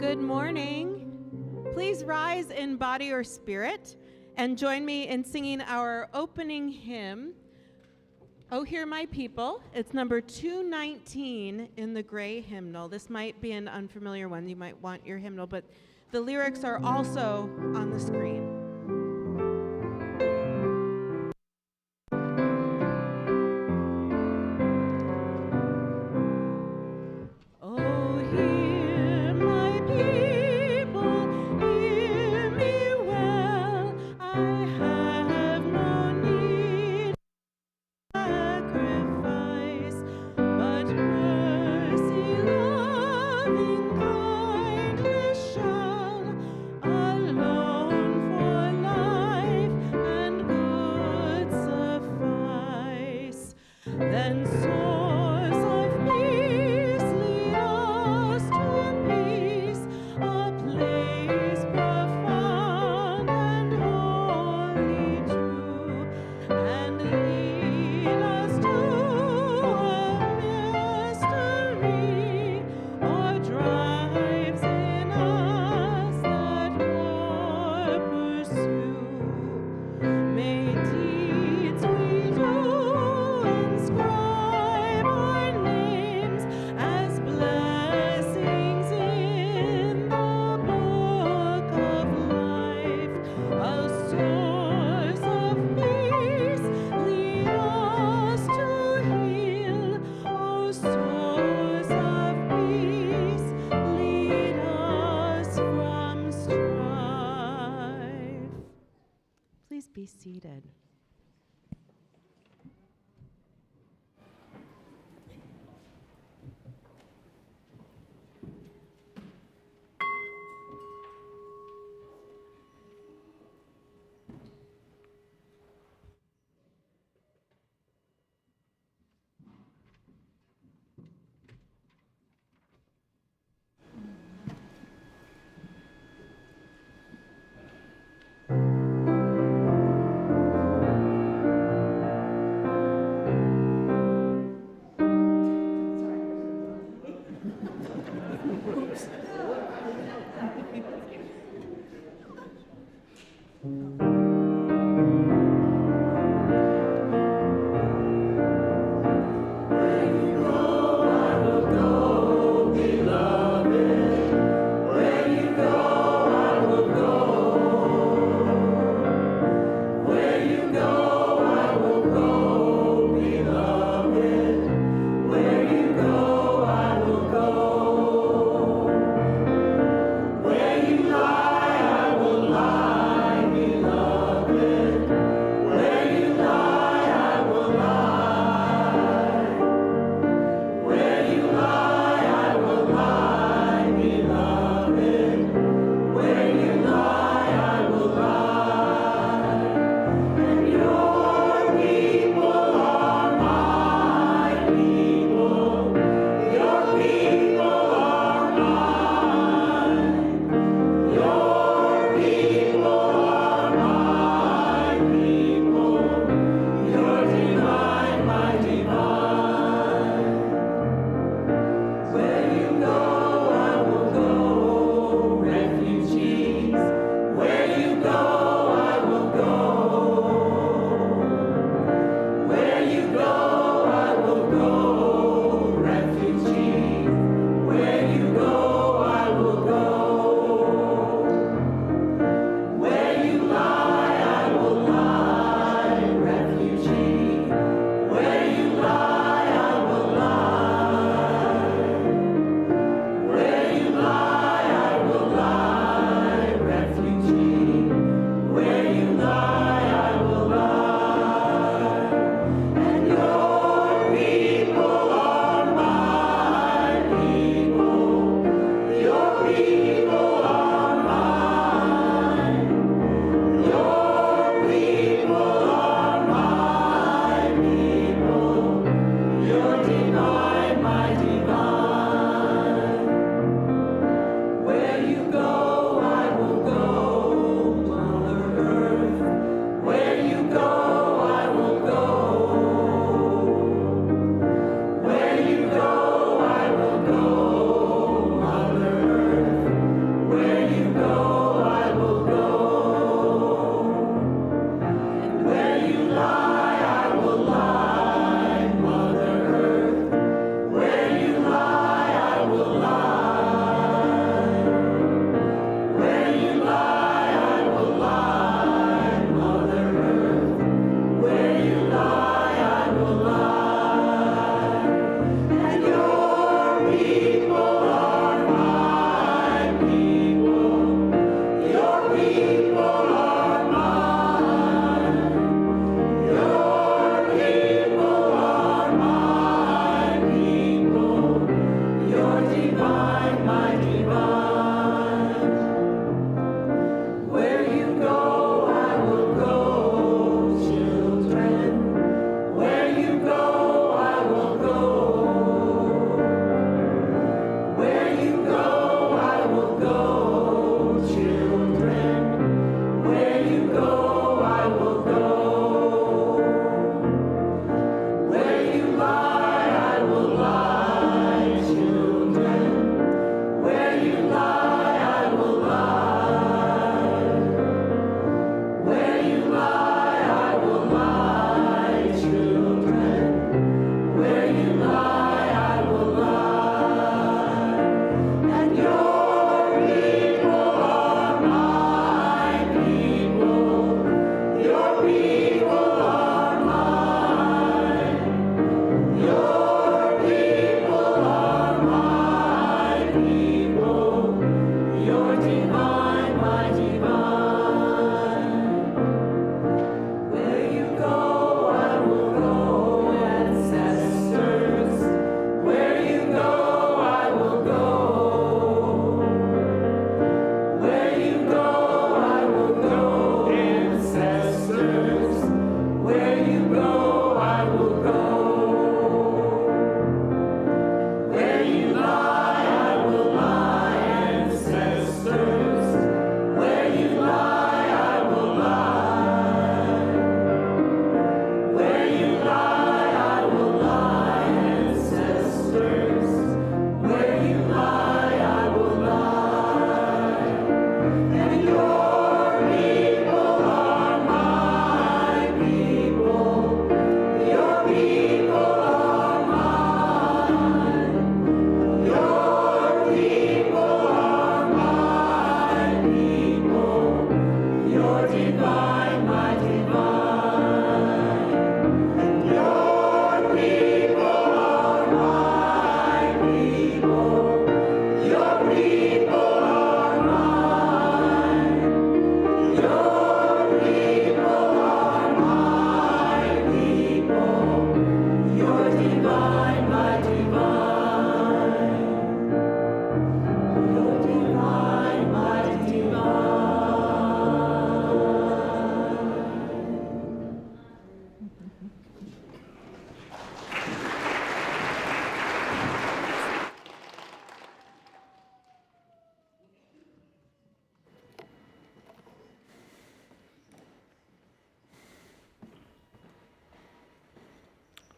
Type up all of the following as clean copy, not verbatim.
Good morning. Please rise in body or spirit and join me in singing our opening hymn, "Oh Hear My People." It's number 219 in the gray hymnal. This might be an unfamiliar one. You might want your hymnal, but the lyrics are also on the screen. Alone for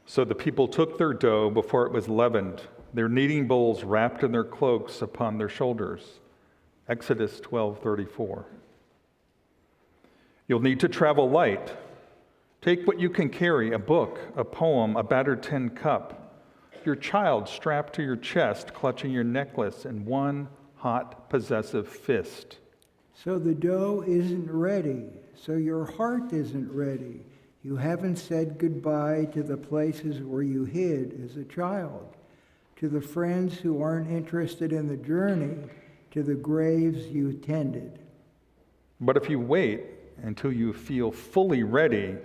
So the people took their dough before it was leavened, their kneading bowls wrapped in their cloaks upon their shoulders. Exodus 12:34. You'll need to travel light. Take what you can carry, a book, a poem, a battered tin cup, your child strapped to your chest, clutching your necklace in one hot, possessive fist. So the dough isn't ready, so your heart isn't ready. You haven't said goodbye to the places where you hid as a child, to the friends who aren't interested in the journey, to the graves you tended. But if you wait until you feel fully ready,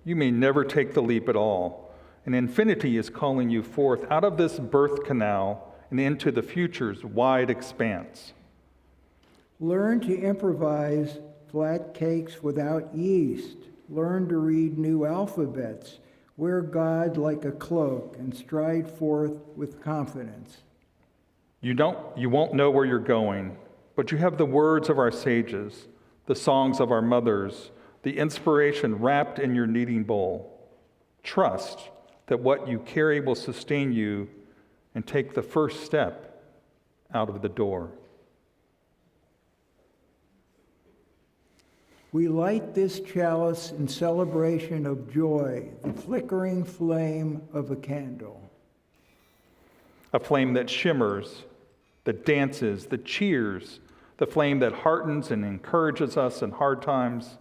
you may never take the leap at all. And infinity is calling you forth out of this birth canal and into the future's wide expanse. Learn to improvise flat cakes without yeast. Learn to read new alphabets. Wear God like a cloak and stride forth with confidence. You won't know where you're going, but you have the words of our sages, the songs of our mothers, the inspiration wrapped in your kneading bowl. Trust that what you carry will sustain you and take the first step out of the door. We light this chalice in celebration of joy, the flickering flame of a candle. A flame that shimmers, that dances, that cheers, the flame that heartens and encourages us in hard times,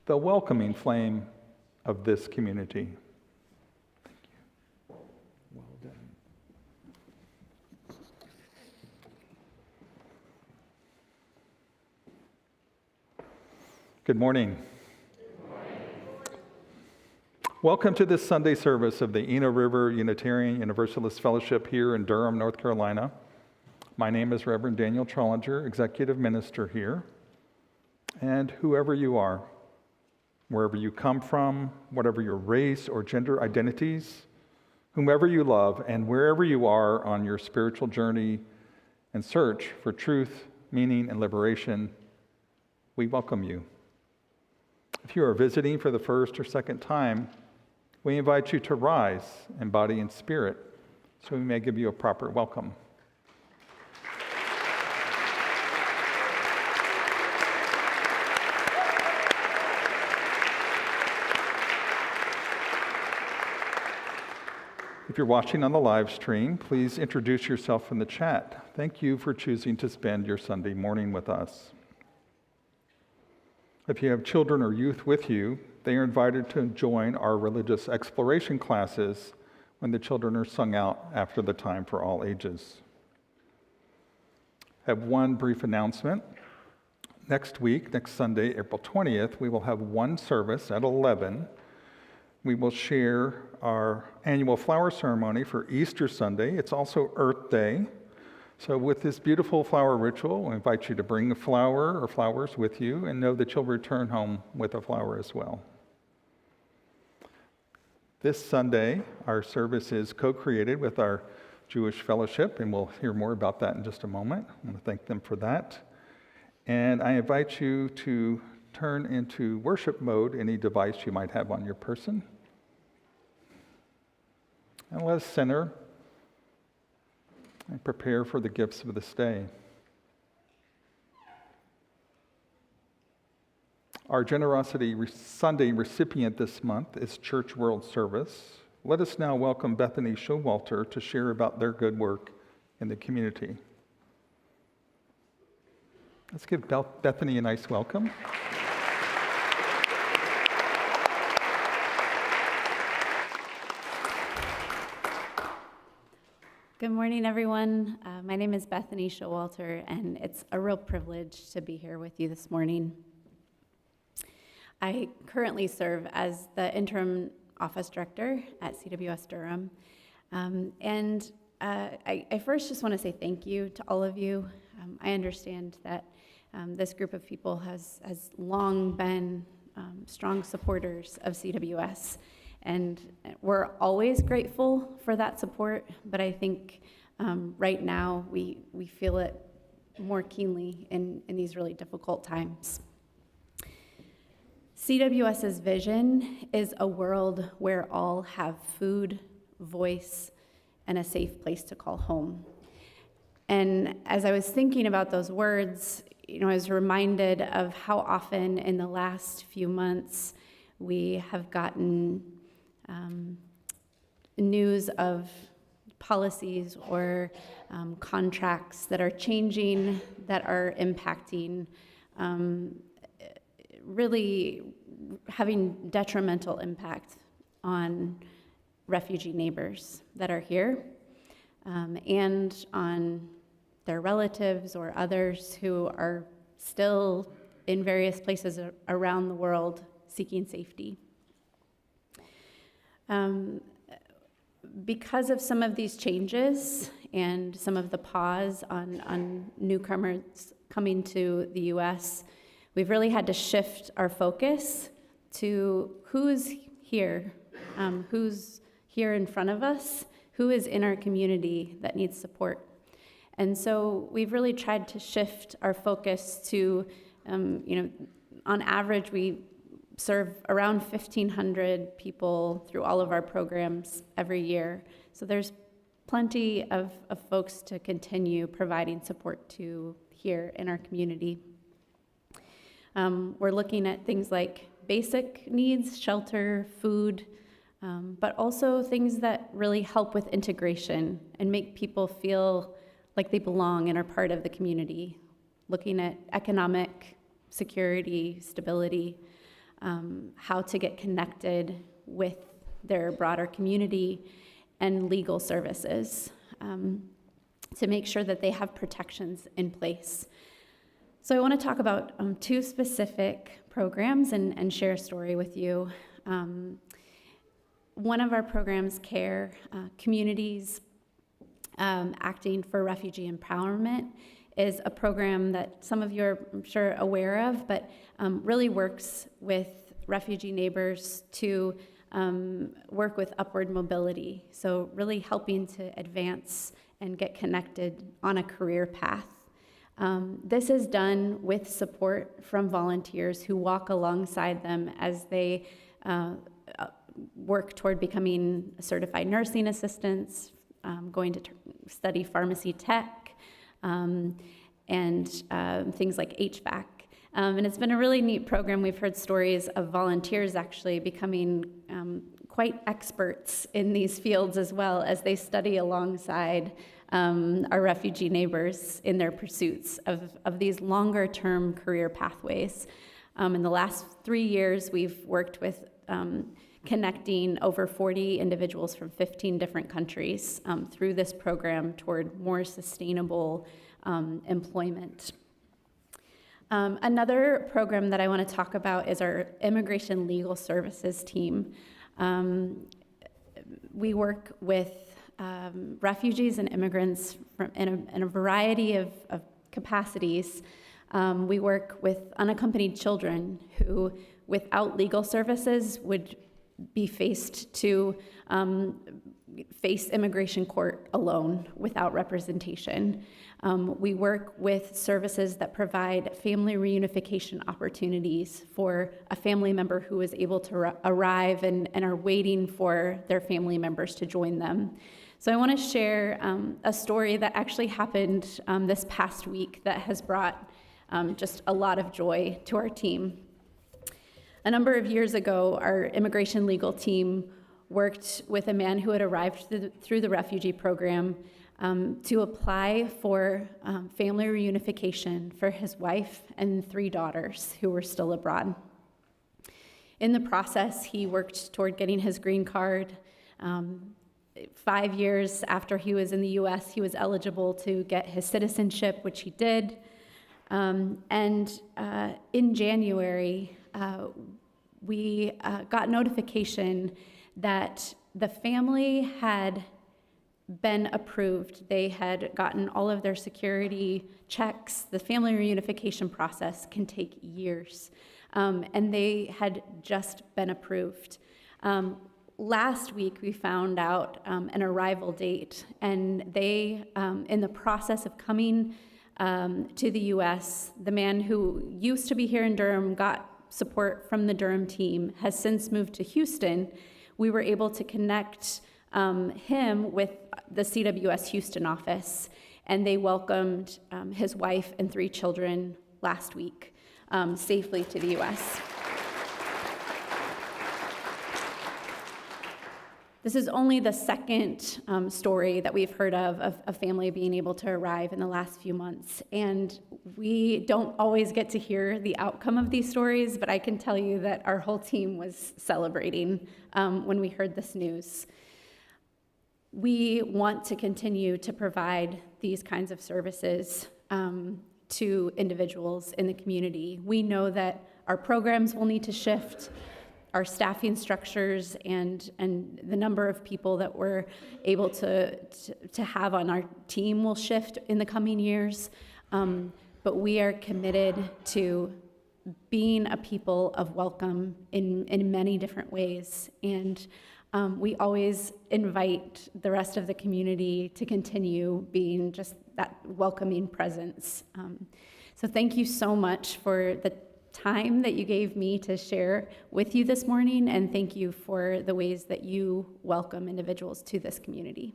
the welcoming flame of this community. Thank you. Well done. Good morning. Welcome to this Sunday service of the Eno River Unitarian Universalist Fellowship here in Durham, North Carolina. My name is Reverend Daniel Trollinger, Executive Minister here. And whoever you are, wherever you come from, whatever your race or gender identities, whomever you love, and wherever you are on your spiritual journey and search for truth, meaning, and liberation, we welcome you. If you are visiting for the first or second time, we invite you to rise in body and spirit so we may give you a proper welcome. If you're watching on the live stream, please introduce yourself in the chat. Thank you for choosing to spend your Sunday morning with us. If you have children or youth with you, they are invited to join our religious exploration classes when the children are sung out after the time for all ages. I have one brief announcement. Next week, next Sunday, April 20th, we will have one service at 11. We will share our annual flower ceremony for Easter Sunday. It's also Earth Day. So with this beautiful flower ritual, we invite you to bring a flower or flowers with you and know that you'll return home with a flower as well. This Sunday, our service is co-created with our Jewish fellowship, and we'll hear more about that in just a moment. I want to thank them for that. And I invite you to turn into worship mode any device you might have on your person. And let us center and prepare for the gifts of this day. Our Generosity Sunday recipient this month is Church World Service. Let us now welcome Bethany Showalter to share about their good work in the community. Let's give Bethany a nice welcome. Good morning, everyone. My name is Bethany Showalter, and it's a real privilege to be here with you this morning. I currently serve as the interim office director at CWS Durham. I first just want to say thank you to all of you. I understand that this group of people has long been strong supporters of CWS. And we're always grateful for that support, but I think right now we feel it more keenly in these really difficult times. CWS's vision is a world where all have food, voice, and a safe place to call home. And as I was thinking about those words, I was reminded of how often in the last few months we have gotten news of policies or contracts that are changing, that are impacting, really having detrimental impact on refugee neighbors that are here, and on their relatives or others who are still in various places around the world seeking safety. Because of some of these changes and some of the pause on newcomers coming to the US, we've really had to shift our focus to who's here in front of us, who is in our community that needs support. And so we've really tried to shift our focus to, on average, we serve around 1,500 people through all of our programs every year. So there's plenty of folks to continue providing support to here in our community. We're looking at things like basic needs, shelter, food, but also things that really help with integration and make people feel like they belong and are part of the community. Looking at economic security, stability, how to get connected with their broader community, and legal services to make sure that they have protections in place. So I want to talk about two specific programs and share a story with you. One of our programs, CARE, Communities Acting for Refugee Empowerment, is a program that some of you are, I'm sure, aware of, but really works with refugee neighbors to work with upward mobility. So really helping to advance and get connected on a career path. This is done with support from volunteers who walk alongside them as they work toward becoming certified nursing assistants, going to study pharmacy tech, and things like HVAC. And it's been a really neat program. We've heard stories of volunteers actually becoming quite experts in these fields as well as they study alongside our refugee neighbors in their pursuits of these longer-term career pathways. In the last 3 years, we've worked with connecting over 40 individuals from 15 different countries through this program toward more sustainable employment. Another program that I want to talk about is our Immigration Legal Services team. We work with refugees and immigrants in a variety of capacities. We work with unaccompanied children who, without legal services, would be faced to face immigration court alone without representation. We work with services that provide family reunification opportunities for a family member who is able to arrive and are waiting for their family members to join them. So I want to share a story that actually happened this past week that has brought just a lot of joy to our team. A number of years ago, our immigration legal team worked with a man who had arrived through the refugee program to apply for family reunification for his wife and 3 daughters who were still abroad. In the process, he worked toward getting his green card. 5 years after he was in the US, he was eligible to get his citizenship, which he did. In January, we got notification that the family had been approved. They had gotten all of their security checks. The family reunification process can take years, and they had just been approved. Last week, we found out an arrival date, and they, in the process of coming to the US, the man who used to be here in Durham got support from the Durham team, has since moved to Houston, we were able to connect him with the CWS Houston office, and they welcomed his wife and 3 children last week safely to the U.S. This is only the second story that we've heard of a family being able to arrive in the last few months. And we don't always get to hear the outcome of these stories, but I can tell you that our whole team was celebrating when we heard this news. We want to continue to provide these kinds of services to individuals in the community. We know that our programs will need to shift, our staffing structures and the number of people that we're able to have on our team will shift in the coming years. But we are committed to being a people of welcome in many different ways. And we always invite the rest of the community to continue being just that welcoming presence. So thank you so much for the time that you gave me to share with you this morning, and thank you for the ways that you welcome individuals to this community.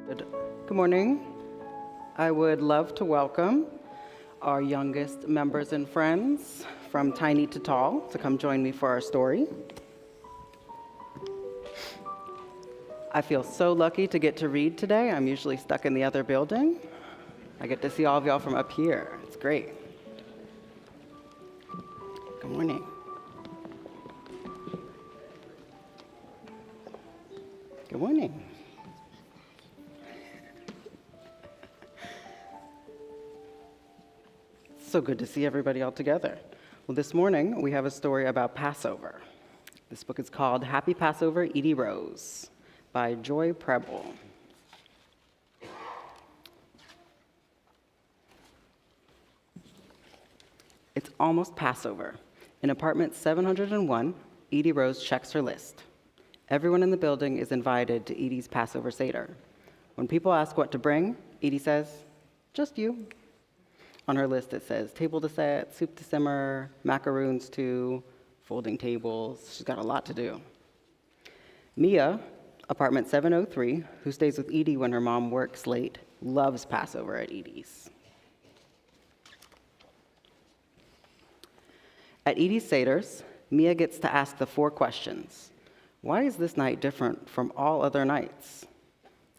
Good morning. I would love to welcome our youngest members and friends from tiny to tall to come join me for our story. I feel so lucky to get to read today. I'm usually stuck in the other building. I get to see all of y'all from up here. It's great. Good morning. Good morning. So good to see everybody all together. Well, this morning we have a story about Passover. This book is called Happy Passover, Edie Rose by Joy Preble. It's almost Passover. In apartment 701, Edie Rose checks her list. Everyone in the building is invited to Edie's Passover Seder. When people ask what to bring, Edie says, just you. On her list, it says table to set, soup to simmer, macaroons to, folding tables. She's got a lot to do. Mia, apartment 703, who stays with Edie when her mom works late, loves Passover at Edie's. At Edie's Seders, Mia gets to ask the 4 questions. Why is this night different from all other nights?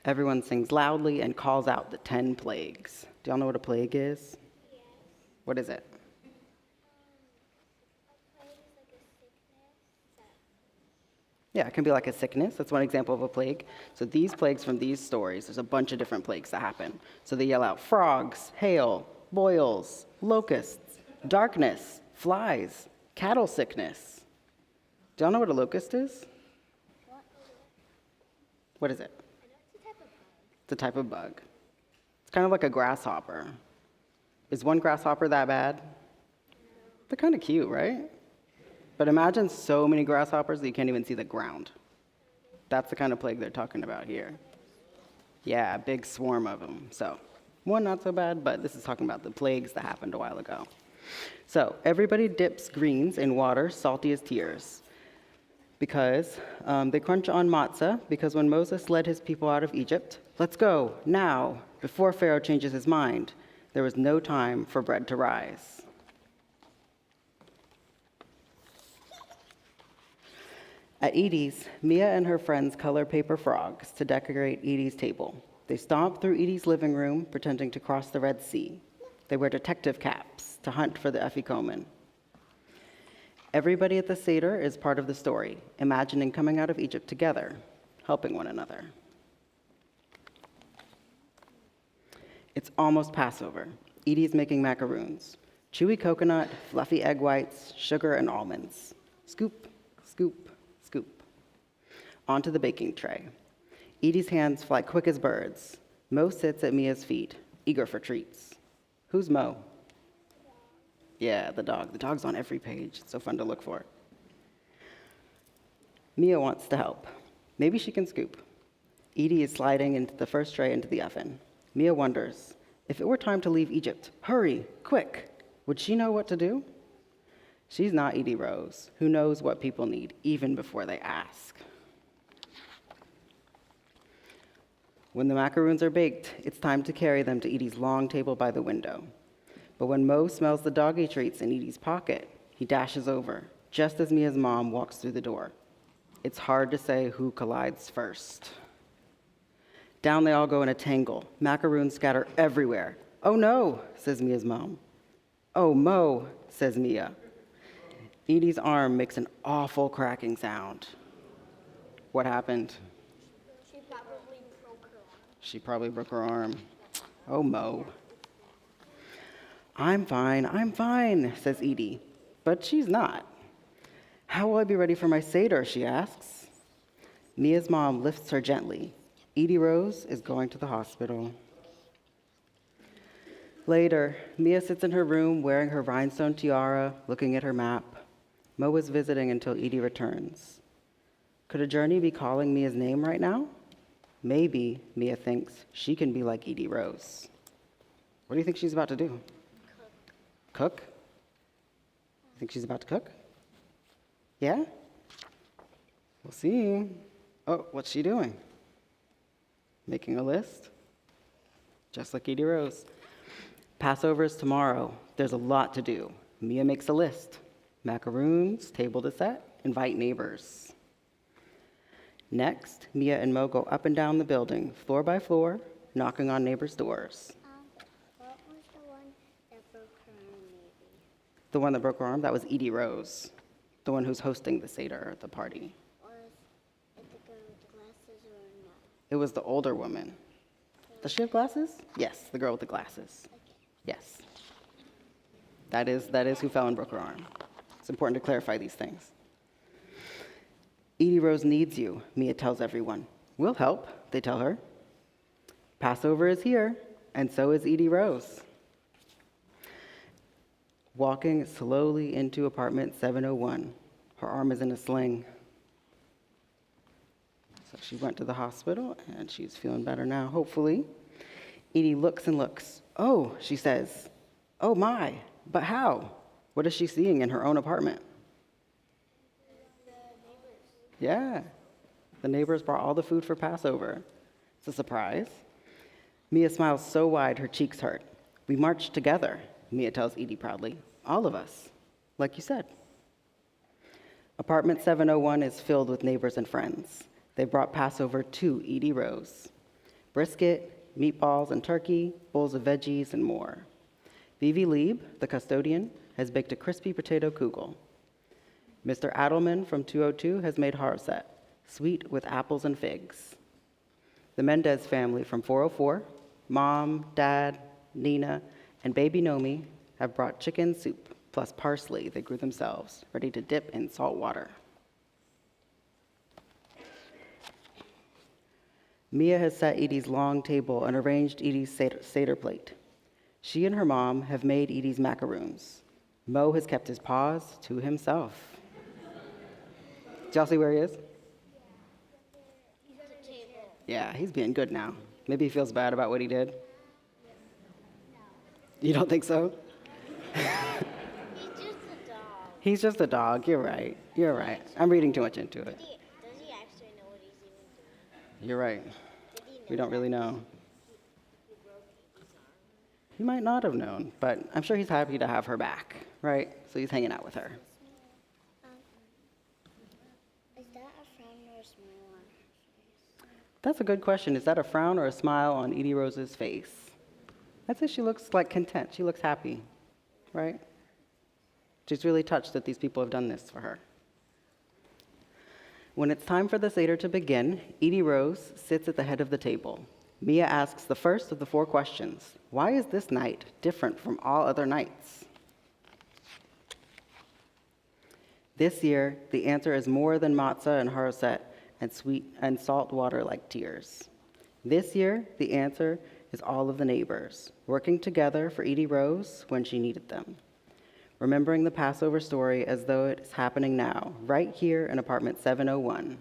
Everyone sings loudly and calls out the 10 plagues. Do y'all know what a plague is? What is it? Yeah, it can be like a sickness. That's one example of a plague. So these plagues from these stories, there's a bunch of different plagues that happen. So they yell out frogs, hail, boils, locusts, darkness, flies, cattle sickness. Do y'all know what a locust is? What is it? It's a type of bug. It's kind of like a grasshopper. Is one grasshopper that bad? They're kind of cute, right? But imagine so many grasshoppers that you can't even see the ground. That's the kind of plague they're talking about here. Yeah, a big swarm of them. So, one not so bad, but this is talking about the plagues that happened a while ago. So, everybody dips greens in water salty as tears because they crunch on matzah, because when Moses led his people out of Egypt, let's go, now, before Pharaoh changes his mind. There was no time for bread to rise. At Edie's, Mia and her friends color paper frogs to decorate Edie's table. They stomp through Edie's living room, pretending to cross the Red Sea. They wear detective caps to hunt for the Afikomen. Everybody at the Seder is part of the story, imagining coming out of Egypt together, helping one another. It's almost Passover. Edie's making macaroons. Chewy coconut, fluffy egg whites, sugar, and almonds. Scoop, scoop, scoop. Onto the baking tray. Edie's hands fly quick as birds. Mo sits at Mia's feet, eager for treats. Who's Mo? Yeah, the dog. The dog's on every page. It's so fun to look for. Mia wants to help. Maybe she can scoop. Edie is sliding into the first tray into the oven. Mia wonders, if it were time to leave Egypt, hurry, quick, would she know what to do? She's not Edie Rose, who knows what people need even before they ask. When the macaroons are baked, it's time to carry them to Edie's long table by the window. But when Mo smells the doggy treats in Edie's pocket, he dashes over, just as Mia's mom walks through the door. It's hard to say who collides first. Down they all go in a tangle. Macaroons scatter everywhere. "Oh no," says Mia's mom. "Oh, Mo," says Mia. Edie's arm makes an awful cracking sound. What happened? She probably broke her arm. Oh, Mo. I'm fine, says Edie. But she's not. "How will I be ready for my Seder?" she asks. Mia's mom lifts her gently. Edie Rose is going to the hospital. Later, Mia sits in her room wearing her rhinestone tiara, looking at her map. Mo is visiting until Edie returns. Could a journey be calling Mia's name right now? Maybe, Mia thinks, she can be like Edie Rose. What do you think she's about to do? Cook? Think she's about to cook? Yeah? We'll see. Oh, what's she doing? Making a list? Just like Edie Rose. Passover is tomorrow. There's a lot to do. Mia makes a list. Macaroons, table to set, invite neighbors. Next, Mia and Mo go up and down the building, floor by floor, knocking on neighbors' doors. What was the one that broke her arm, maybe? The one that broke her arm, that was Edie Rose, the one who's hosting the Seder at the party. Was it the girl with the glasses or no? It was the older woman. Does she have glasses? Yes, the girl with the glasses. Yes. That is who fell and broke her arm. It's important to clarify these things. Edie Rose needs you, Mia tells everyone. We'll help, they tell her. Passover is here, and so is Edie Rose. Walking slowly into apartment 701. Her arm is in a sling. So she went to the hospital, and she's feeling better now, hopefully. Edie looks and looks. "Oh," she says. "Oh my, but how?" What is she seeing in her own apartment? Yeah, the neighbors brought all the food for Passover. It's a surprise. Mia smiles so wide her cheeks hurt. "We marched together," Mia tells Edie proudly. "All of us, like you said." Apartment 701 is filled with neighbors and friends. They brought Passover to Edie Rose. Brisket, meatballs and turkey, bowls of veggies, and more. Vivi Lieb, the custodian, has baked a crispy potato kugel. Mr. Adelman from 202 has made haroset, sweet with apples and figs. The Mendez family from 404, Mom, Dad, Nina, and baby Nomi have brought chicken soup plus parsley they grew themselves, ready to dip in salt water. Mia has set Edie's long table and arranged Edie's Seder plate. She and her mom have made Edie's macaroons. Mo has kept his paws to himself. Did y'all see where he is? He's at the table. Yeah, he's being good now. Maybe he feels bad about what he did. You don't think so? He's just a dog. He's just a dog. You're right. You're right. I'm reading too much into it. Does he actually know what he's even doing? You're right. Did he know We don't really know. he broke Edie's arm? He might not have known, but I'm sure he's happy to have her back, right? So he's hanging out with her. Is that a frown or a smile on her face? That's a good question. Is that a frown or a smile on Edie Rose's face? I'd say she looks like content. She looks happy, right? She's really touched that these people have done this for her. When it's time for the Seder to begin, Edie Rose sits at the head of the table. Mia asks the first of the 4 questions. Why is this night different from all other nights? This year, the answer is more than matzah and haroset and sweet and salt water like tears. This year, the answer is all of the neighbors, working together for Edie Rose when she needed them. remembering the Passover story as though it is happening now, right here in apartment 701.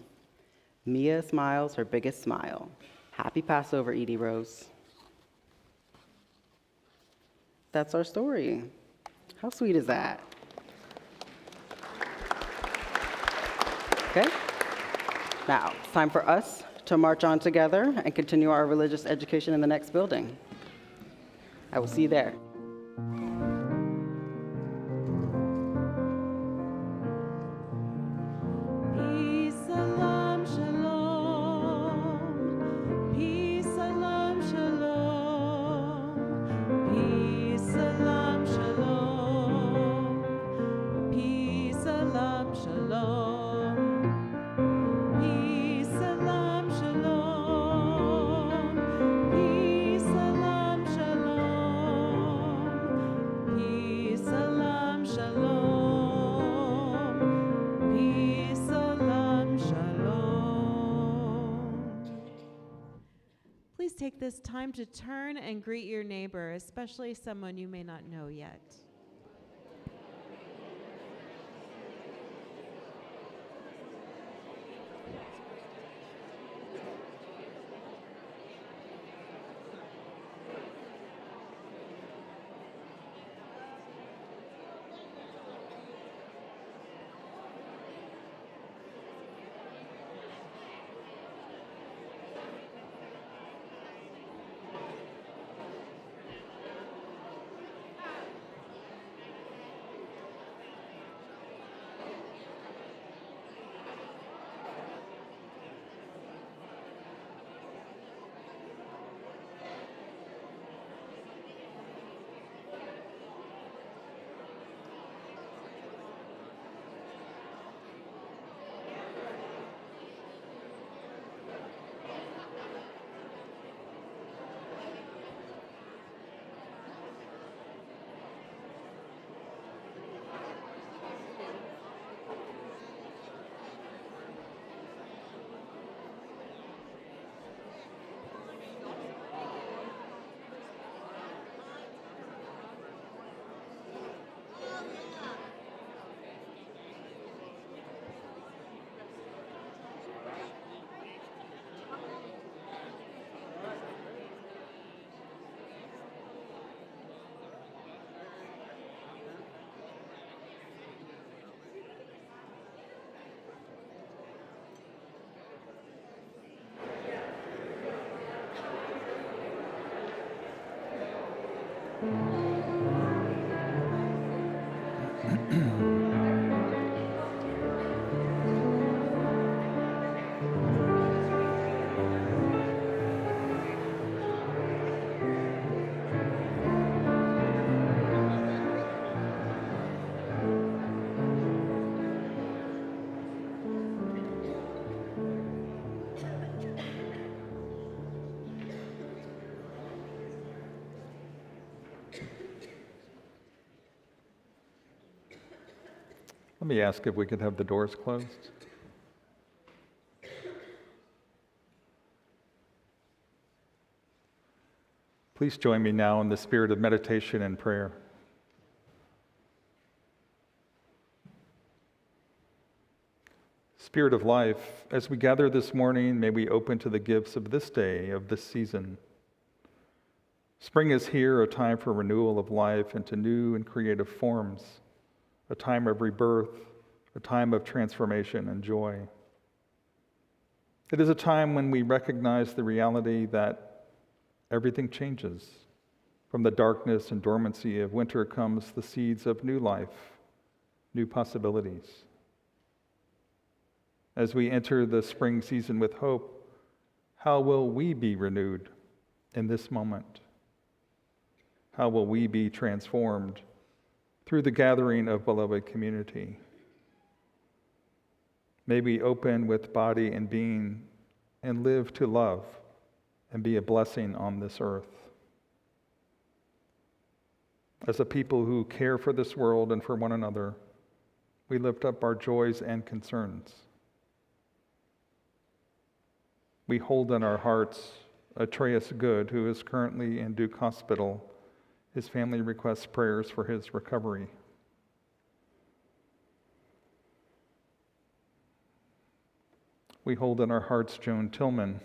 Mia smiles her biggest smile. Happy Passover, Edie Rose. That's our story. How sweet is that? Okay. Now, it's time for us to march on together and continue our religious education in the next building. I will see you there. Peace, salam, shalom. Peace, salam, shalom. Peace, salam, shalom. Peace, salam, shalom. Peace, salam, shalom. Peace, salam, shalom. Peace, salam, shalom. Peace, salam, shalom. Please take this time to turn and greet your neighbor, especially someone you may not know yet. Let me ask if we could have the doors closed. Please join me now in the spirit of meditation and prayer. Spirit of life, as we gather this morning, may we open to the gifts of this day, of this season. Spring is here, a time for renewal of life into new and creative forms, a time of rebirth, a time of transformation and joy. It is a time when we recognize the reality that everything changes. From the darkness and dormancy of winter comes the seeds of new life, new possibilities. As we enter the spring season with hope, how will we be renewed in this moment? How will we be transformed through the gathering of beloved community? May we open with body and being and live to love and be a blessing on this earth. As a people who care for this world and for one another, we lift up our joys and concerns. We hold in our hearts Atreus Good, who is currently in Duke Hospital. His family requests prayers for his recovery. we hold in our hearts Joan Tillman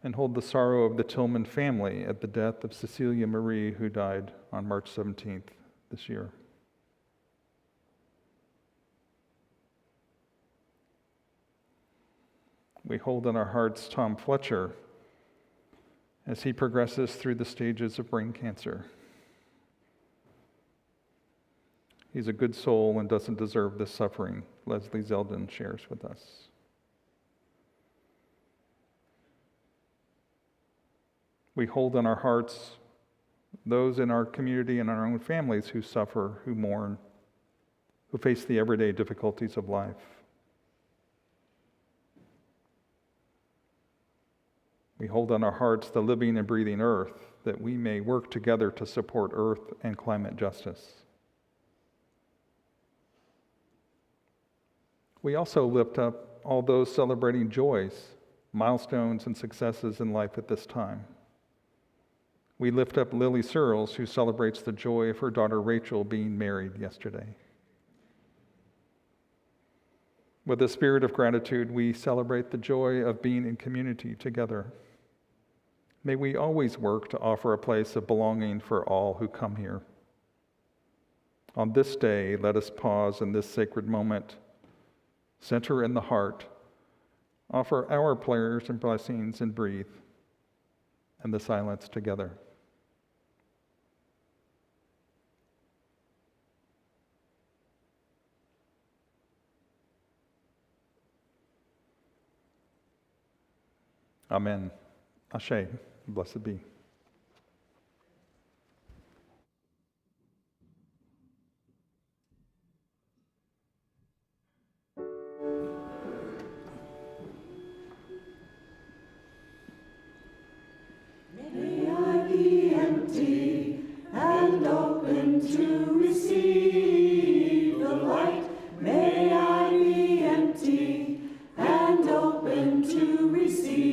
and hold the sorrow of the Tillman family at the death of Cecilia Marie, who died on March 17th this year. We hold in our hearts Tom Fletcher as he progresses through the stages of brain cancer. He's a good soul and doesn't deserve this suffering, Leslie Zeldin shares with us. We hold in our hearts those in our community and our own families who suffer, who mourn, who face the everyday difficulties of life. We hold in our hearts the living and breathing earth, that we may work together to support earth and climate justice. We also lift up all those celebrating joys, milestones, and successes in life at this time. We lift up Lily Searles, who celebrates the joy of her daughter Rachel being married yesterday. With a spirit of gratitude, we celebrate the joy of being in community together. May we always work to offer a place of belonging for all who come here. On this day, let us pause in this sacred moment, center in the heart, offer our prayers and blessings, and breathe in the silence together. Amen. Ashe. Blessed be. May I be empty and open to receive the light. May I be empty and open to receive.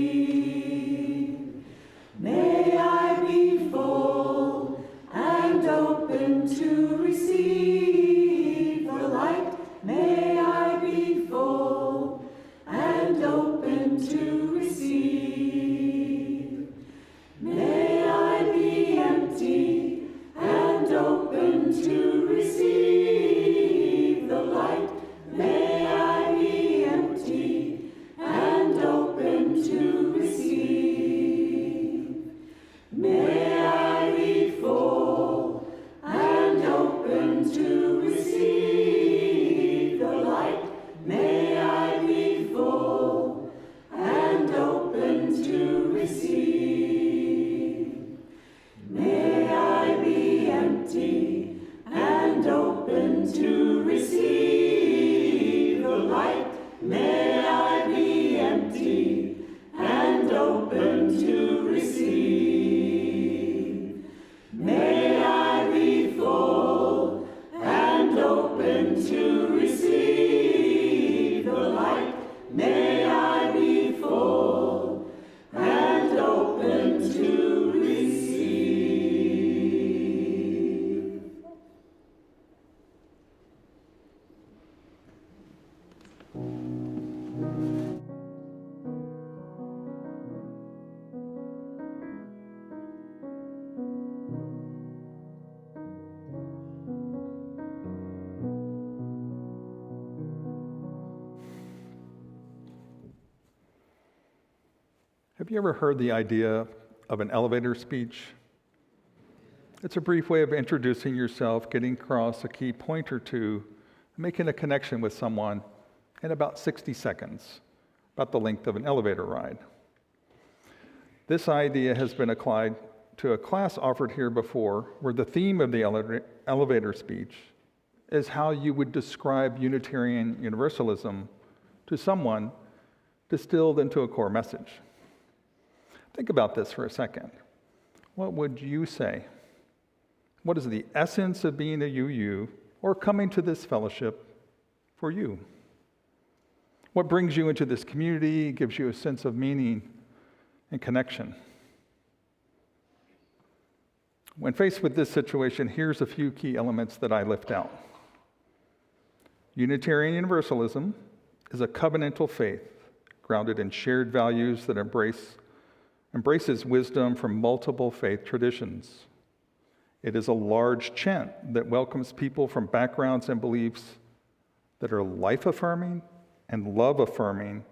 May I be full and open to receive the light. May I be full and open to receive. May I be empty and open to receive the light. May I be empty and open to receive. May I be full and open to receive the light. May I be full and open to receive. May I be empty and open to receive the light. May I be empty and open to receive. May I be full and open to receive the light. May I be full and open to receive. Have you ever heard the idea of an elevator speech? It's a brief way of introducing yourself, getting across a key point or two, making a connection with someone in about 60 seconds, about the length of an elevator ride. This idea has been applied to a class offered here before, where the theme of the elevator speech is how you would describe Unitarian Universalism to someone distilled into a core message. Think about this for a second. What would you say? What is the essence of being a UU or coming to this fellowship for you? What brings you into this community, gives you a sense of meaning and connection? When faced with this situation, here's a few key elements that I lift out. Unitarian Universalism is a covenantal faith grounded in shared values that embraces wisdom from multiple faith traditions. It is a large chant that welcomes people from backgrounds and beliefs that are life-affirming and love-affirming,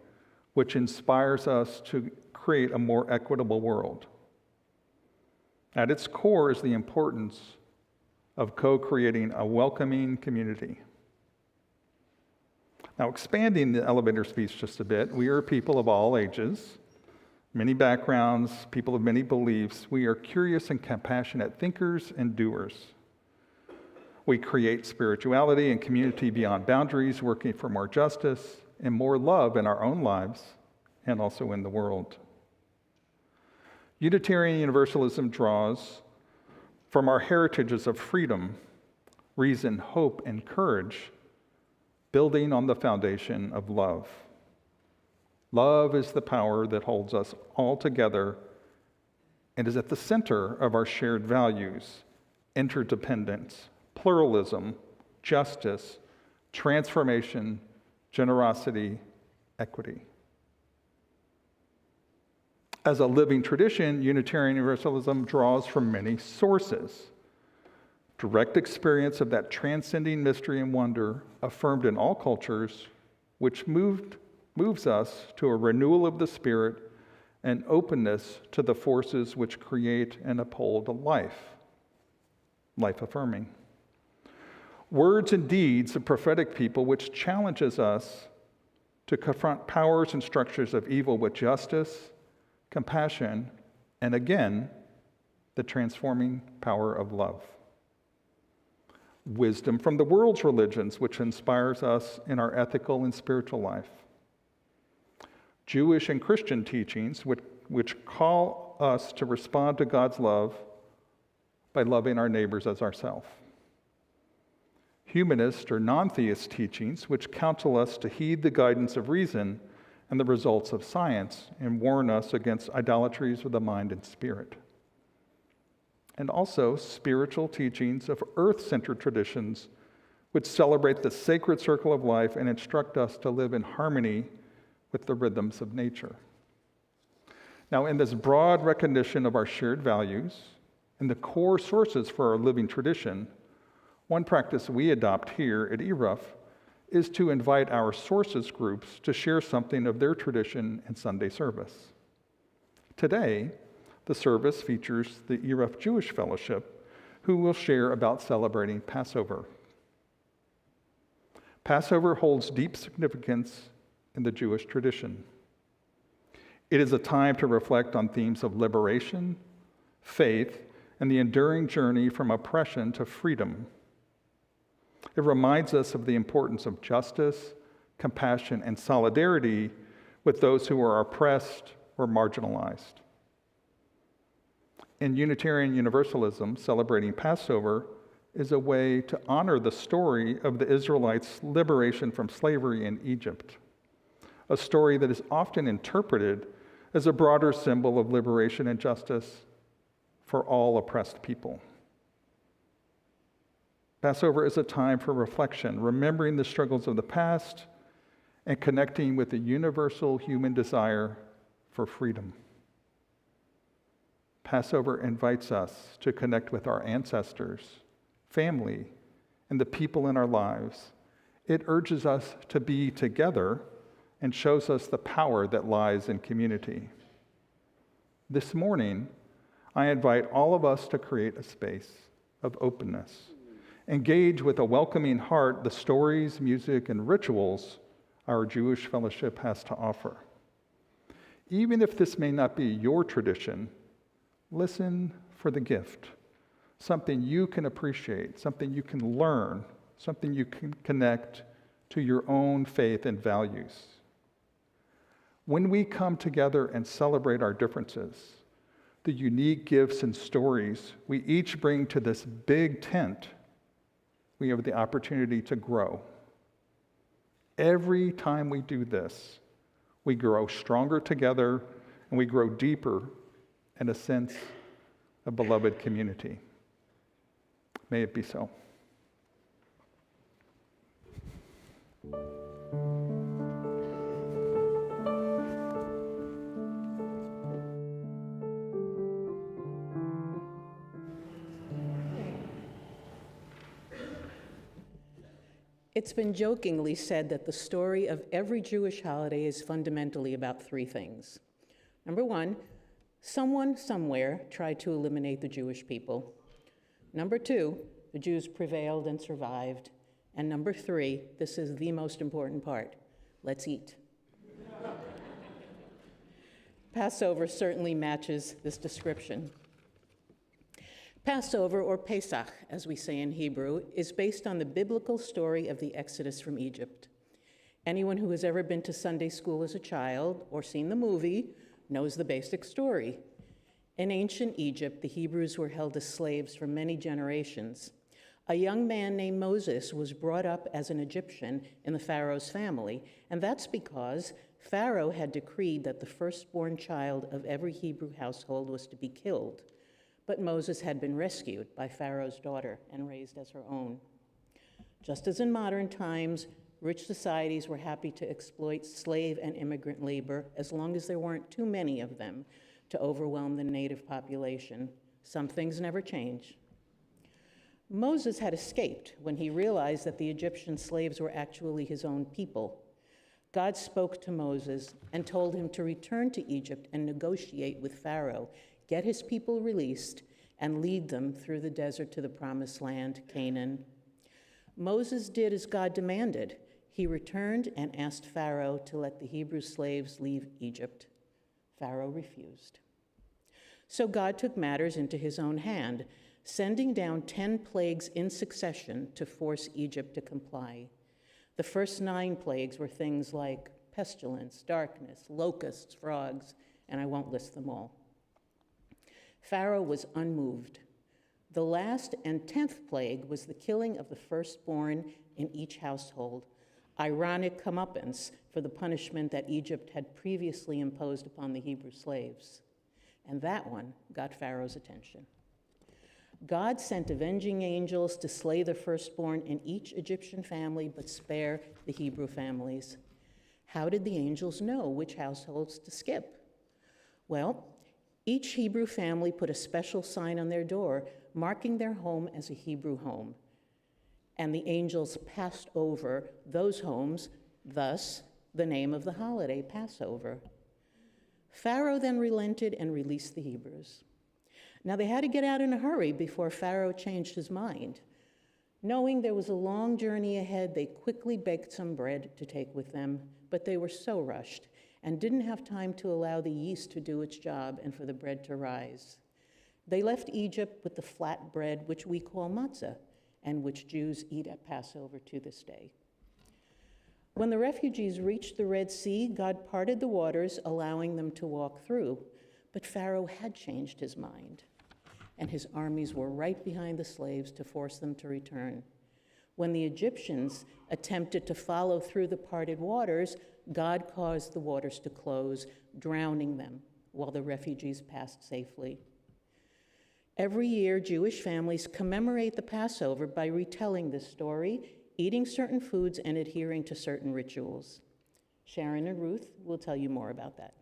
which inspires us to create a more equitable world. At its core is the importance of co-creating a welcoming community. Now, expanding the elevator speech just a bit, we are people of all ages, many backgrounds, people of many beliefs. We are curious and compassionate thinkers and doers. We create spirituality and community beyond boundaries, working for more justice and more love in our own lives and also in the world. Unitarian Universalism draws from our heritages of freedom, reason, hope, and courage, building on the foundation of love. Love is the power that holds us all together and is at the center of our shared values: interdependence, pluralism, justice, transformation, generosity, equity. As a living tradition, Unitarian Universalism draws from many sources. Direct experience of that transcending mystery and wonder affirmed in all cultures, which moves us to a renewal of the spirit and openness to the forces which create and uphold a life affirming. Words and deeds of prophetic people which challenges us to confront powers and structures of evil with justice, compassion, and again, the transforming power of love. Wisdom from the world's religions, which inspires us in our ethical and spiritual life. Jewish and Christian teachings, which call us to respond to God's love by loving our neighbors as ourselves. Humanist or non-theist teachings, which counsel us to heed the guidance of reason and the results of science and warn us against idolatries of the mind and spirit. And also spiritual teachings of earth-centered traditions, which celebrate the sacred circle of life and instruct us to live in harmony with the rhythms of nature. Now, in this broad recognition of our shared values and the core sources for our living tradition, one practice we adopt here at ERUUF is to invite our sources groups to share something of their tradition in Sunday service. Today, the service features the ERUUF Jewish Fellowship, who will share about celebrating Passover. Passover holds deep significance in the Jewish tradition. It is a time to reflect on themes of liberation, faith, and the enduring journey from oppression to freedom. It reminds us of the importance of justice, compassion, and solidarity with those who are oppressed or marginalized. In Unitarian Universalism, celebrating Passover is a way to honor the story of the Israelites' liberation from slavery in Egypt, a story that is often interpreted as a broader symbol of liberation and justice for all oppressed people. Passover is a time for reflection, remembering the struggles of the past and connecting with the universal human desire for freedom. Passover invites us to connect with our ancestors, family, and the people in our lives. It urges us to be together and shows us the power that lies in community. This morning, I invite all of us to create a space of openness. Engage with a welcoming heart the stories, music, and rituals our Jewish fellowship has to offer. Even if this may not be your tradition, listen for the gift, something you can appreciate, something you can learn, something you can connect to your own faith and values. When we come together and celebrate our differences, the unique gifts and stories we each bring to this big tent, we have the opportunity to grow. Every time we do this, we grow stronger together and we grow deeper in a sense of beloved community. May it be so. It's been jokingly said that the story of every Jewish holiday is fundamentally about three things. Number one, someone somewhere tried to eliminate the Jewish people. Number two, the Jews prevailed and survived. And number three, this is the most important part, let's eat. Passover certainly matches this description. Passover, or Pesach, as we say in Hebrew, is based on the biblical story of the Exodus from Egypt. Anyone who has ever been to Sunday school as a child or seen the movie knows the basic story. In ancient Egypt, the Hebrews were held as slaves for many generations. A young man named Moses was brought up as an Egyptian in the Pharaoh's family, and that's because Pharaoh had decreed that the firstborn child of every Hebrew household was to be killed. But Moses had been rescued by Pharaoh's daughter and raised as her own. Just as in modern times, rich societies were happy to exploit slave and immigrant labor as long as there weren't too many of them to overwhelm the native population. Some things never change. Moses had escaped when he realized that the Egyptian slaves were actually his own people. God spoke to Moses and told him to return to Egypt and negotiate with Pharaoh, get his people released, and lead them through the desert to the promised land, Canaan. Moses did as God demanded. He returned and asked Pharaoh to let the Hebrew slaves leave Egypt. Pharaoh refused. So God took matters into his own hand, sending down 10 plagues in succession to force Egypt to comply. The first 9 plagues were things like pestilence, darkness, locusts, frogs, and I won't list them all. Pharaoh was unmoved. The last and 10th plague was the killing of the firstborn in each household, ironic comeuppance for the punishment that Egypt had previously imposed upon the Hebrew slaves. And that one got Pharaoh's attention. God sent avenging angels to slay the firstborn in each Egyptian family, but spare the Hebrew families. How did the angels know which households to skip? Well, each Hebrew family put a special sign on their door, marking their home as a Hebrew home. And the angels passed over those homes, thus the name of the holiday, Passover. Pharaoh then relented and released the Hebrews. Now, they had to get out in a hurry before Pharaoh changed his mind. Knowing there was a long journey ahead, they quickly baked some bread to take with them, but they were so rushed and didn't have time to allow the yeast to do its job and for the bread to rise. They left Egypt with the flat bread, which we call matzah, and which Jews eat at Passover to this day. When the refugees reached the Red Sea, God parted the waters, allowing them to walk through. But Pharaoh had changed his mind, and his armies were right behind the slaves to force them to return. When the Egyptians attempted to follow through the parted waters, God caused the waters to close, drowning them, while the refugees passed safely. Every year, Jewish families commemorate the Passover by retelling this story, eating certain foods, and adhering to certain rituals. Sharon and Ruth will tell you more about that.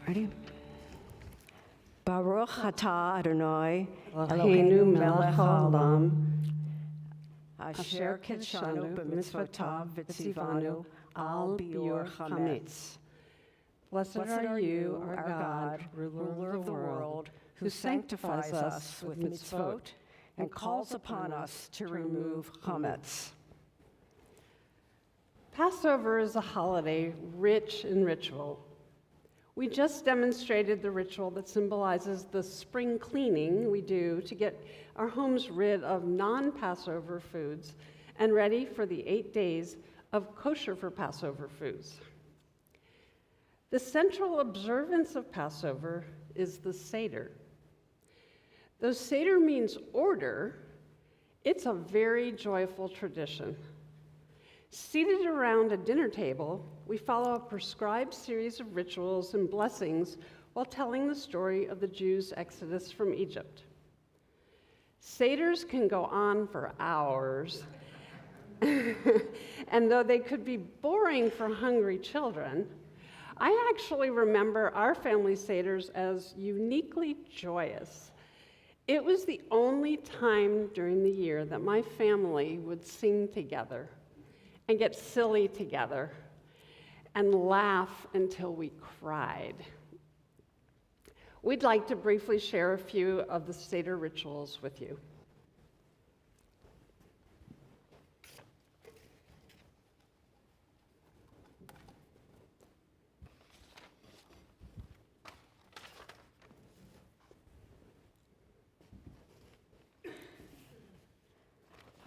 Ready? Baruch atah Adonai Eloheinu melech haolam asher kidshanu b'mitzvotav v'tzivanu al biur chametz. Blessed are you, our God, ruler of the world, who sanctifies us with mitzvot and calls upon us to remove chametz. Passover is a holiday rich in ritual. We just demonstrated the ritual that symbolizes the spring cleaning we do to get our homes rid of non-Passover foods and ready for the 8 days of kosher for Passover foods. The central observance of Passover is the Seder. Though Seder means order, it's a very joyful tradition. Seated around a dinner table, we follow a prescribed series of rituals and blessings while telling the story of the Jews' exodus from Egypt. Seders can go on for hours, and though they could be boring for hungry children, I actually remember our family Seders as uniquely joyous. It was the only time during the year that my family would sing together and get silly together and laugh until we cried. We'd like to briefly share a few of the Seder rituals with you.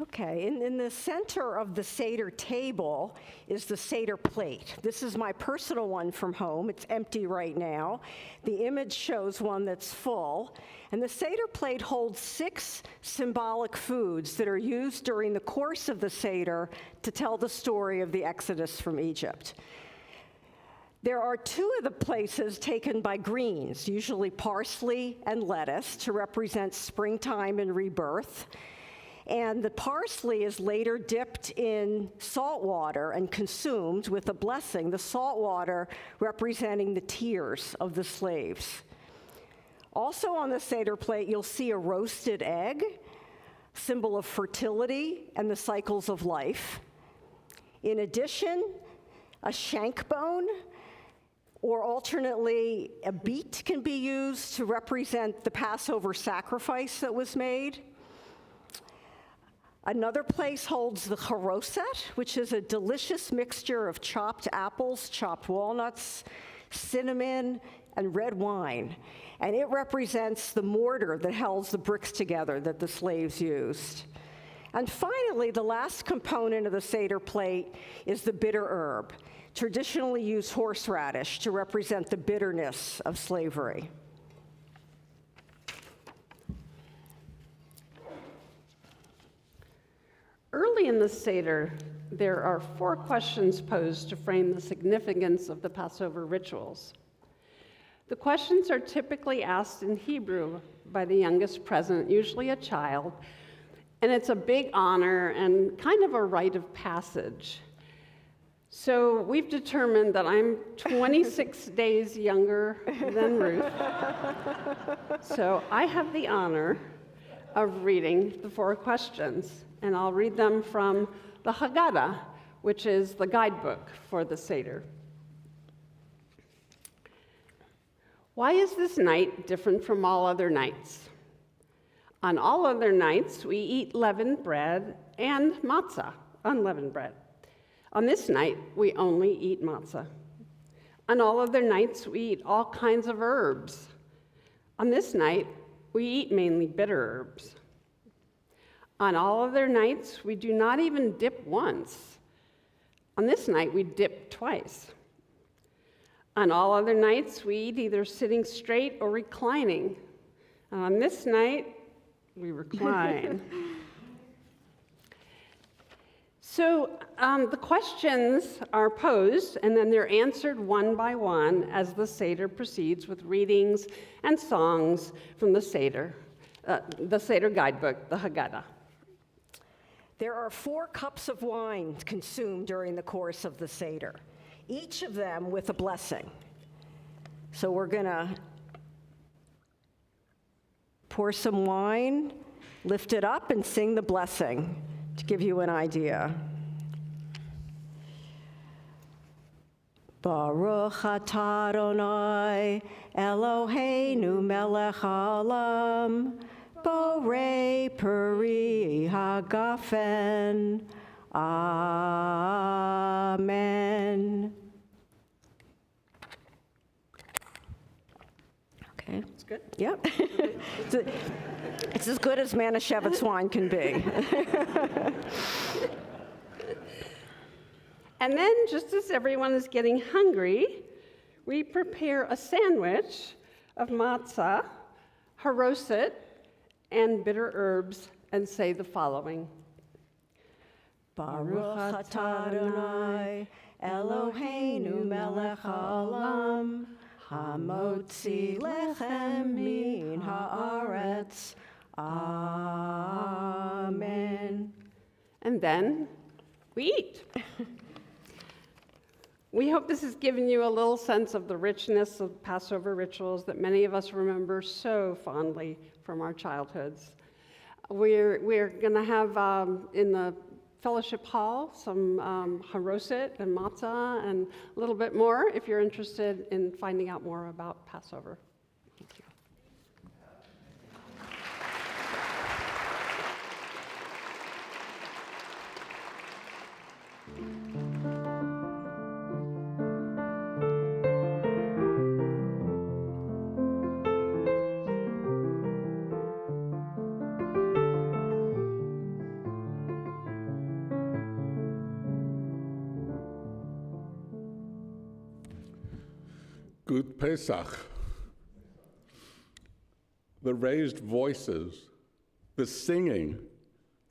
Okay, in the center of the Seder table is the Seder plate. This is my personal one from home. It's empty right now. The image shows one that's full. And the Seder plate holds 6 symbolic foods that are used during the course of the Seder to tell the story of the Exodus from Egypt. There are 2 of the places taken by greens, usually parsley and lettuce, to represent springtime and rebirth. And the parsley is later dipped in salt water and consumed with a blessing, the salt water representing the tears of the slaves. Also on the Seder plate, you'll see a roasted egg, symbol of fertility and the cycles of life. In addition, a shank bone, or alternately, a beet can be used to represent the Passover sacrifice that was made. Another place holds the charoset, which is a delicious mixture of chopped apples, chopped walnuts, cinnamon, and red wine. And it represents the mortar that holds the bricks together that the slaves used. And finally, the last component of the Seder plate is the bitter herb, traditionally used horseradish to represent the bitterness of slavery. Early in the Seder, there are 4 questions posed to frame the significance of the Passover rituals. The questions are typically asked in Hebrew by the youngest present, usually a child, and it's a big honor and kind of a rite of passage. So we've determined that I'm 26 days younger than Ruth. So I have the honor of reading the 4 questions, and I'll read them from the Haggadah, which is the guidebook for the Seder. Why is this night different from all other nights? On all other nights, we eat leavened bread and matzah, unleavened bread. On this night, we only eat matzah. On all other nights, we eat all kinds of herbs. On this night, we eat mainly bitter herbs. On all other nights, we do not even dip once. On this night, we dip twice. On all other nights, we eat either sitting straight or reclining. On this night, we recline. So the questions are posed, and then they're answered one by one as the Seder proceeds with readings and songs from the Seder guidebook, the Haggadah. There are 4 cups of wine consumed during the course of the Seder, each of them with a blessing. So we're going to pour some wine, lift it up, and sing the blessing to give you an idea. Baruch atah Adonai Eloheinu melech haolam borei peri hagafen. Amen. good? Yep. It's as good as Manischewitz wine can be. And then, just as everyone is getting hungry, we prepare a sandwich of matzah, haroset, and bitter herbs, and say the following. Baruch atah Adonai, Eloheinu melech haolam, hamotzi lechem min haaretz. Amen. And then we eat. We hope this has given you a little sense of the richness of Passover rituals that many of us remember so fondly from our childhoods. We're going to have in the fellowship hall some haroset and matzah and a little bit more if you're interested in finding out more about Passover. Thank you. Good Pesach. The raised voices, the singing,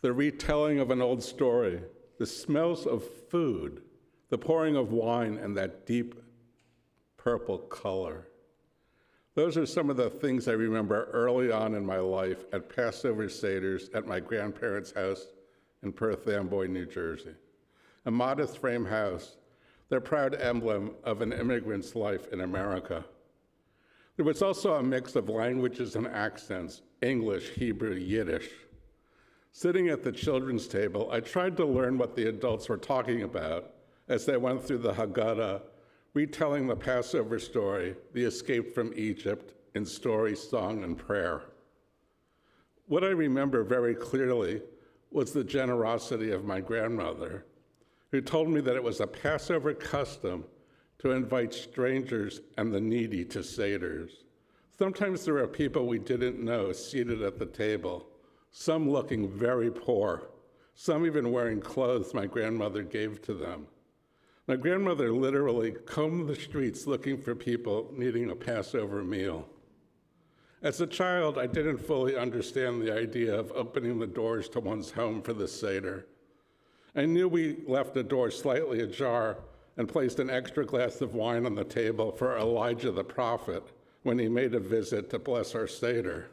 the retelling of an old story, the smells of food, the pouring of wine, and that deep purple color. Those are some of the things I remember early on in my life at Passover Seders at my grandparents' house in Perth Amboy, New Jersey. A modest frame house, their proud emblem of an immigrant's life in America. There was also a mix of languages and accents, English, Hebrew, Yiddish. Sitting at the children's table, I tried to learn what the adults were talking about as they went through the Haggadah, retelling the Passover story, the escape from Egypt, in story, song, and prayer. What I remember very clearly was the generosity of my grandmother, who told me that it was a Passover custom to invite strangers and the needy to Seders. Sometimes there were people we didn't know seated at the table, some looking very poor, some even wearing clothes my grandmother gave to them. My grandmother literally combed the streets looking for people needing a Passover meal. As a child, I didn't fully understand the idea of opening the doors to one's home for the Seder. I knew we left the door slightly ajar and placed an extra glass of wine on the table for Elijah the prophet when he made a visit to bless our Seder.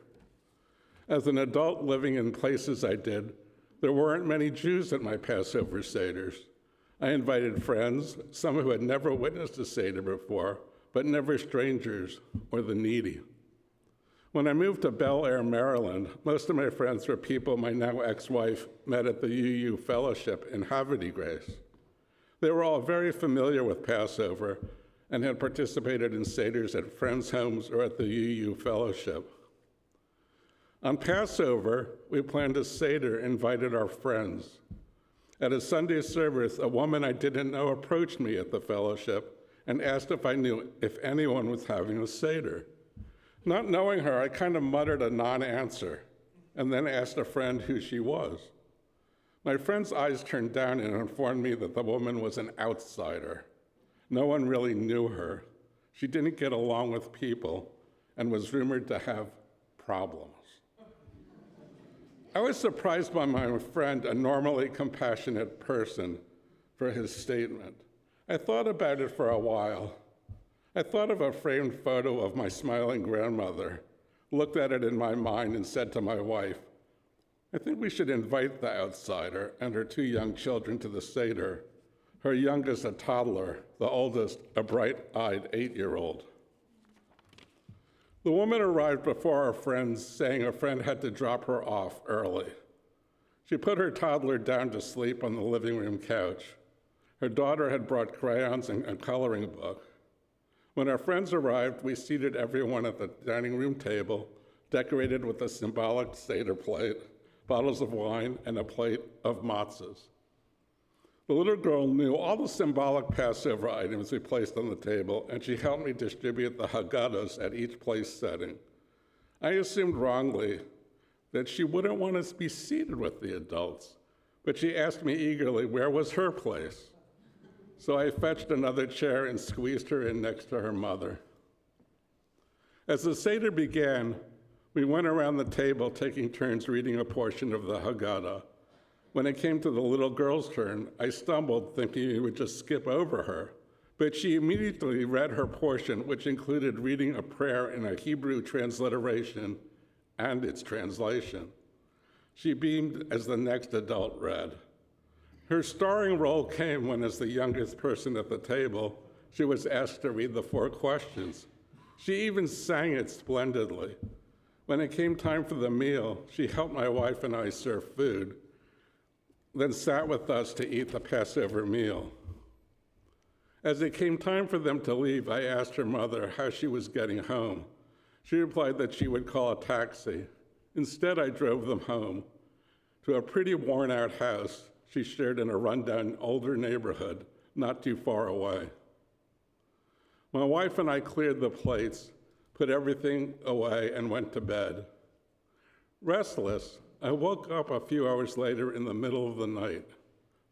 As an adult living in places I did, there weren't many Jews at my Passover Seders. I invited friends, some who had never witnessed a Seder before, but never strangers or the needy. When I moved to Bel Air, Maryland, most of my friends were people my now ex-wife met at the UU Fellowship in Havre de Grace. They were all very familiar with Passover and had participated in Seders at friends' homes or at the UU Fellowship. On Passover, we planned a Seder, invited our friends. At a Sunday service, a woman I didn't know approached me at the fellowship and asked if I knew if anyone was having a Seder. Not knowing her, I kind of muttered a non-answer and then asked a friend who she was. My friend's eyes turned down and informed me that the woman was an outsider. No one really knew her. She didn't get along with people and was rumored to have problems. I was surprised by my friend, a normally compassionate person, for his statement. I thought about it for a while. I thought of a framed photo of my smiling grandmother, looked at it in my mind, and said to my wife, I think we should invite the outsider and her two young children to the Seder, her youngest a toddler, the oldest a bright-eyed 8-year-old. The woman arrived before our friends, saying a friend had to drop her off early. She put her toddler down to sleep on the living room couch. Her daughter had brought crayons and a coloring book. When our friends arrived, we seated everyone at the dining room table, decorated with a symbolic Seder plate, bottles of wine, and a plate of matzahs. The little girl knew all the symbolic Passover items we placed on the table, and she helped me distribute the Haggadahs at each place setting. I assumed wrongly that she wouldn't want us to be seated with the adults, but she asked me eagerly where was her place. So I fetched another chair and squeezed her in next to her mother. As the Seder began, we went around the table taking turns reading a portion of the Haggadah. When it came to the little girl's turn, I stumbled thinking we would just skip over her, but she immediately read her portion, which included reading a prayer in a Hebrew transliteration and its translation. She beamed as the next adult read. Her starring role came when, as the youngest person at the table, she was asked to read the 4 questions. She even sang it splendidly. When it came time for the meal, she helped my wife and I serve food, then sat with us to eat the Passover meal. As it came time for them to leave, I asked her mother how she was getting home. She replied that she would call a taxi. Instead, I drove them home to a pretty worn-out house she shared in a rundown older neighborhood not too far away. My wife and I cleared the plates, put everything away, and went to bed. Restless, I woke up a few hours later in the middle of the night,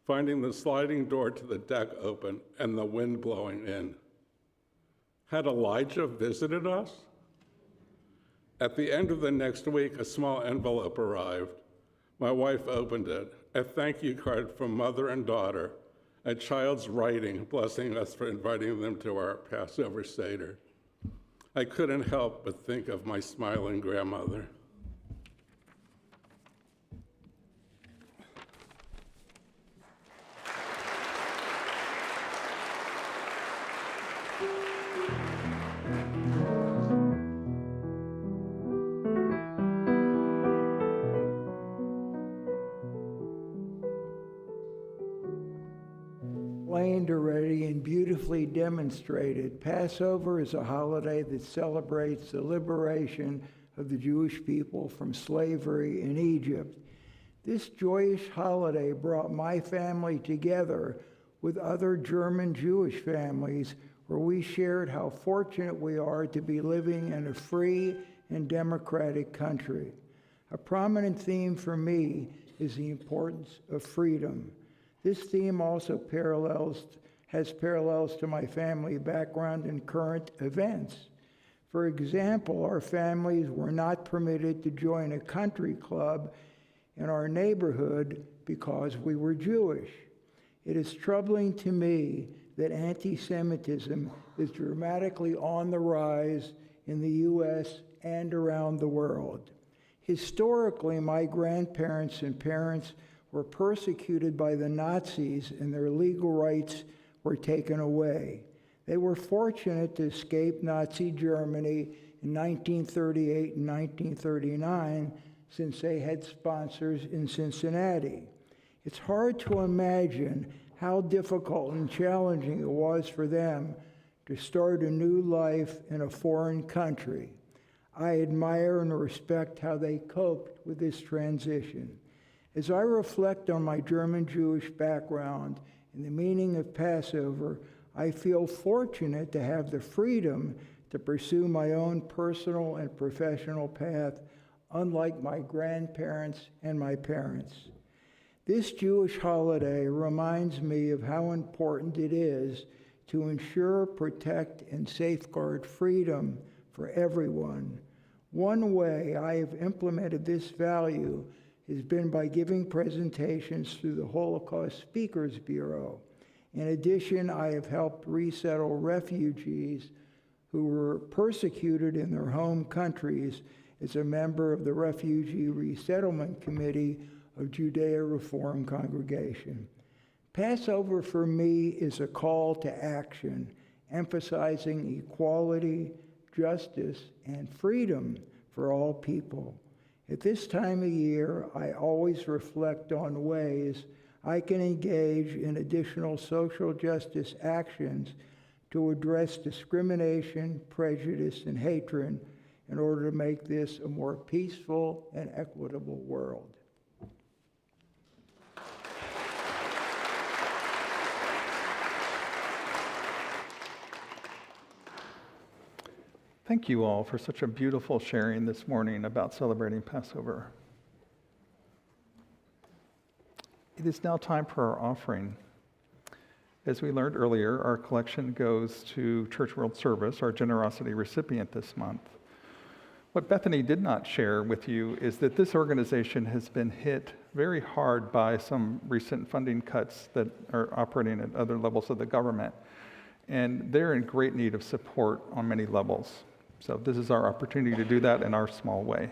finding the sliding door to the deck open and the wind blowing in. Had Elijah visited us? At the end of the next week, a small envelope arrived. My wife opened it, a thank you card from mother and daughter, a child's writing blessing us for inviting them to our Passover Seder. I couldn't help but think of my smiling grandmother. Explained already and beautifully demonstrated, Passover is a holiday that celebrates the liberation of the Jewish people from slavery in Egypt. This joyous holiday brought my family together with other German Jewish families, where we shared how fortunate we are to be living in a free and democratic country. A prominent theme for me is the importance of freedom. This theme also has parallels to my family background and current events. For example, our families were not permitted to join a country club in our neighborhood because we were Jewish. It is troubling to me that anti-Semitism is dramatically on the rise in the U.S. and around the world. Historically, my grandparents and parents were persecuted by the Nazis and their legal rights were taken away. They were fortunate to escape Nazi Germany in 1938 and 1939 since they had sponsors in Cincinnati. It's hard to imagine how difficult and challenging it was for them to start a new life in a foreign country. I admire and respect how they coped with this transition. As I reflect on my German Jewish background and the meaning of Passover, I feel fortunate to have the freedom to pursue my own personal and professional path, unlike my grandparents and my parents. This Jewish holiday reminds me of how important it is to ensure, protect, and safeguard freedom for everyone. One way I have implemented this value has been by giving presentations through the Holocaust Speakers Bureau. In addition, I have helped resettle refugees who were persecuted in their home countries as a member of the Refugee Resettlement Committee of Judea Reform Congregation. Passover for me is a call to action, emphasizing equality, justice, and freedom for all people. At this time of year, I always reflect on ways I can engage in additional social justice actions to address discrimination, prejudice, and hatred in order to make this a more peaceful and equitable world. Thank Thank you all for such a beautiful sharing this morning about celebrating Passover. It is now time for our offering. As we learned earlier, our collection goes to Church World Service, our generosity recipient this month. What Bethany did not share with you is that this organization has been hit very hard by some recent funding cuts that are operating at other levels of the government. And they're in great need of support on many levels. So this is our opportunity to do that in our small way.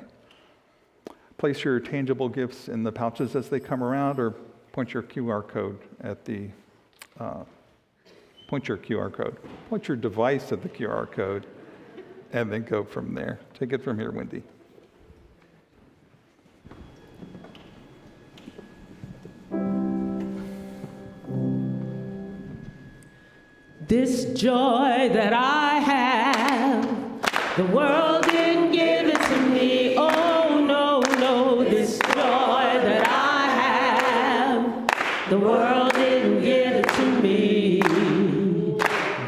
Place your tangible gifts in the pouches as they come around, or point your QR code at the, point your device at the QR code, and then go from there. Take it from here, Wendy. This joy that I have, the world didn't give it to me. Oh, no, no, this joy that I have, the world didn't give it to me.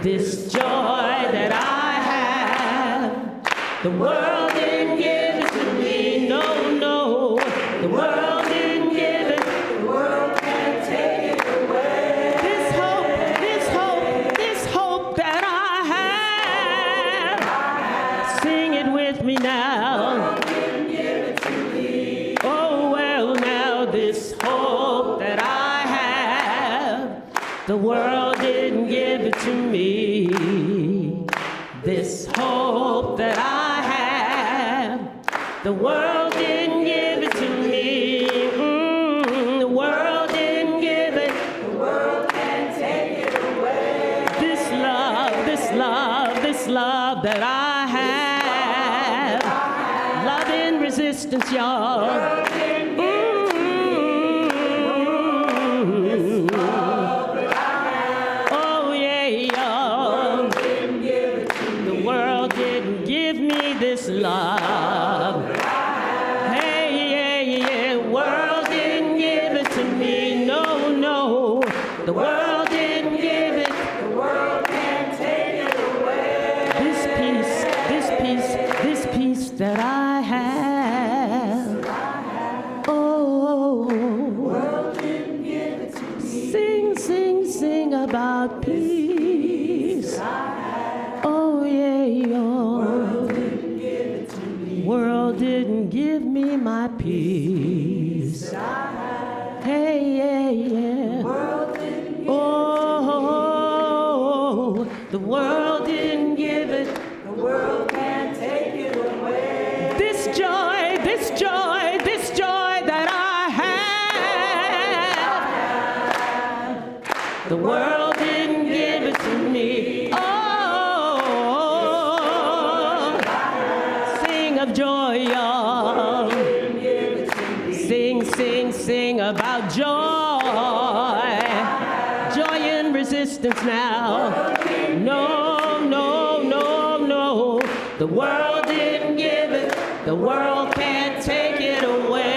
This joy that I have, the world didn't give it to me. No, no, the world didn't give it. The world can't take it away. This hope that I have, sing it with me now. The world didn't give it to me. Oh, well, now this hope that I have, the world didn't give it to me. This hope that I have, the world didn't give it to me. The world didn't give it. The world can't take it away. This love that I have, love in resistance, y'all. Oh yeah, y'all. The world didn't give me this love. Hey, yeah, world didn't give it to me. No, no, the world didn't give it. The world can't take it away. This peace that I have. Oh, the world didn't give it to me. Sing about peace. Oh, yeah, world didn't give it to me. World didn't give me my peace. Hey, yeah. World didn't give the world didn't give it. The world can't take it away. This joy that I have, the world didn't give it to me. Oh, sing of joy, y'all. Sing about joy. Joy in resistance now. No, no, no, no. The world didn't give it. The world can't take it away.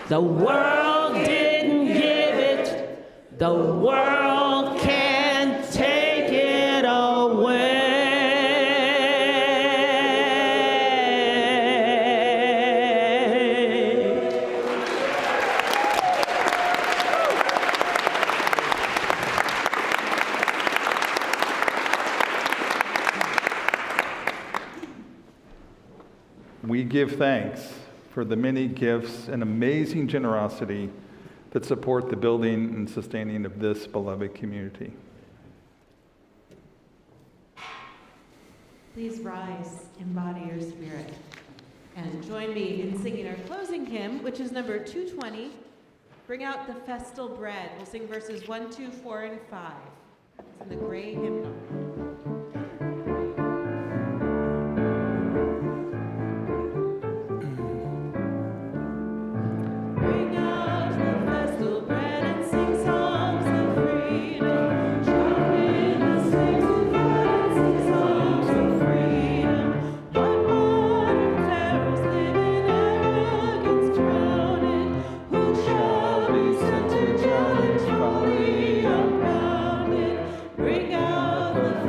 The world didn't give it. The world can't take it away. We give thanks for the many gifts and amazing generosity that support the building and sustaining of this beloved community. Please rise, embody your spirit, and join me in singing our closing hymn, which is number 220, Bring Out the Festal Bread. We'll sing verses 1, 2, 4, and 5. It's in the gray hymnal. Bring out the festal bread and sing songs of freedom. Join the saints of God and sing songs of freedom. What modern pharaohs live in arrogance drowned? Who shall be sent to judge folly unbounded? Bring out the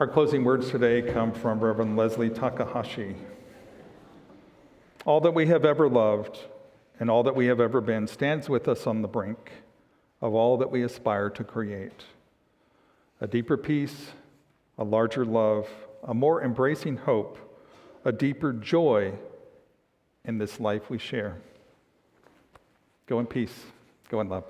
Our closing words today come from Reverend Leslie Takahashi. All that we have ever loved and all that we have ever been stands with us on the brink of all that we aspire to create. A deeper peace, a larger love, a more embracing hope, a deeper joy in this life we share. Go in peace. Go in love.